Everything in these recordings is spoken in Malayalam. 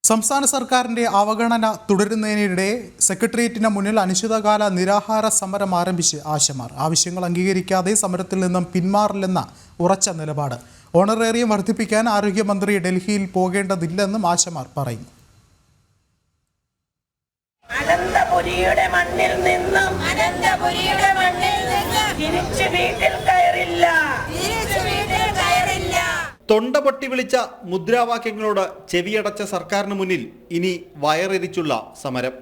സംസ്ഥാന സർക്കാരിന്റെ അവഗണന തുടരുന്നതിനിടെ സെക്രട്ടേറിയറ്റിന് മുന്നിൽ അനിശ്ചിതകാല നിരാഹാര സമരം ആരംഭിച്ച് ആശമാർ. ആവശ്യങ്ങൾ അംഗീകരിക്കാതെ സമരത്തിൽ നിന്നും പിന്മാറില്ലെന്ന ഉറച്ച നിലപാട്. ഓണറേറിയം വർദ്ധിപ്പിക്കാൻ ആരോഗ്യമന്ത്രി ഡൽഹിയിൽ പോകേണ്ടതില്ലെന്നും ആശമാർ പറയുന്നു. അനന്തപുരിയുടെ മണ്ണിൽ നിന്നും തിരിച്ചു വീട്ടിൽ കയറില്ല. തൊണ്ട പൊട്ടി വിളിച്ച മുദ്രാവാക്യങ്ങളോട് ചെവിയടച്ച സർക്കാരിന് മുന്നിൽ ഇനി വയറെരിച്ചുള്ള സമരം.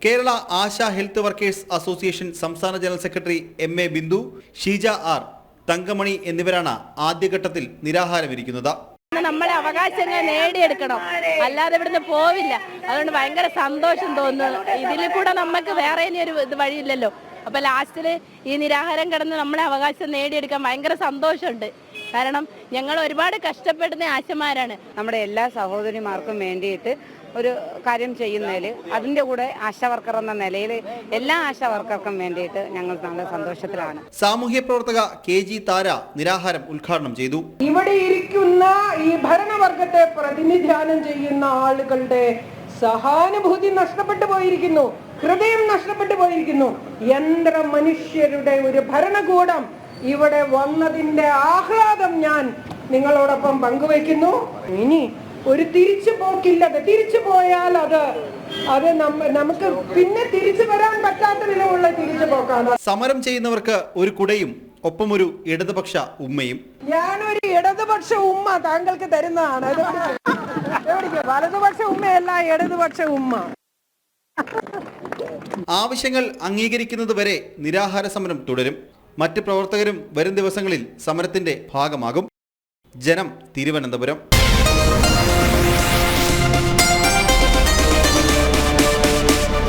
Kerala ASHA health workers association സംസ്ഥാന general secretary MA Bindu, Sheeja R, Thankamani എന്നിവരാണ് ആദ്യഘട്ടത്തിൽ നിരാഹാരമിരിക്കുന്നത്. നമ്മളെ അവകാശങ്ങൾ നേടിയെടുക്കണം, അല്ലാതെ ഇവിടുന്ന് പോവില്ല. അതുകൊണ്ട് ഭയങ്കര സന്തോഷം തോന്നുന്നു. ഇതിൽ കൂടെ നമുക്ക് വേറെ ഇനിയൊരു വഴിയില്ലല്ലോ. അപ്പൊ ലാസ്റ്റില് ഈ നിരാഹാരം കിടന്ന് നമ്മളെ അവകാശം നേടിയെടുക്കാൻ ഭയങ്കര സന്തോഷമുണ്ട്. കാരണം ഞങ്ങൾ ഒരുപാട് കഷ്ടപ്പെടുന്ന ആശമാരാണ്. നമ്മുടെ എല്ലാ സഹോദരിമാർക്കും വേണ്ടിയിട്ട് ഒരു കാര്യം ചെയ്യുന്നതിൽ അതിൻ്റെ കൂടെ ആശാ വർക്കർ എന്ന നിലയിൽ എല്ലാ ആശാ വർക്കർക്കും വേണ്ടിയിട്ട് ഞങ്ങൾ നല്ല സന്തോഷത്തിലാണ്. സാമൂഹ്യ പ്രവർത്തക KG താര നിരാഹാരം ഉദ്ഘാടനം ചെയ്തു. ഇവിടെ ഇരിക്കുന്ന ഈ ഭരണവർഗത്തെ പ്രതിനിധാനം ചെയ്യുന്ന ആളുകളുടെ സഹാനുഭൂതി നഷ്ടപ്പെട്ടു പോയിരിക്കുന്നു, ഹൃദയം നഷ്ടപ്പെട്ടു പോയിരിക്കുന്നു. യന്ത്ര മനുഷ്യരുടെ ഒരു ഭരണകൂടം ഇവിടെ വന്നതിന്റെ ആഹ്ലാദം ഞാൻ നിങ്ങളോടൊപ്പം പങ്കുവയ്ക്കുന്നു. ഇനി ഒരു തിരിച്ചു പോക്കില്ലത്. തിരിച്ചു പോയാൽ അത് നമുക്ക് പിന്നെ തിരിച്ചു വരാൻ പറ്റാത്ത വിധമുള്ള തിരിച്ചു പോക്കാണ്. സമരം ചെയ്യുന്നവർക്ക് ഒരു കുടയും ഒപ്പം ഒരു ഇടതുപക്ഷ ഉമ്മയും. ഞാനൊരു ഇടതുപക്ഷ ഉമ്മ താങ്കൾക്ക് തരുന്നതാണ്. വലതുപക്ഷ ഉമ്മയല്ല, ഇടതുപക്ഷ ഉമ്മ. ആവശ്യങ്ങൾ അംഗീകരിക്കുന്നത് വരെ നിരാഹാര സമരം തുടരും. മറ്റ് പ്രവർത്തകരും വരും ദിവസങ്ങളിൽ സമരത്തിന്റെ ഭാഗമാകും. ജനം, തിരുവനന്തപുരം.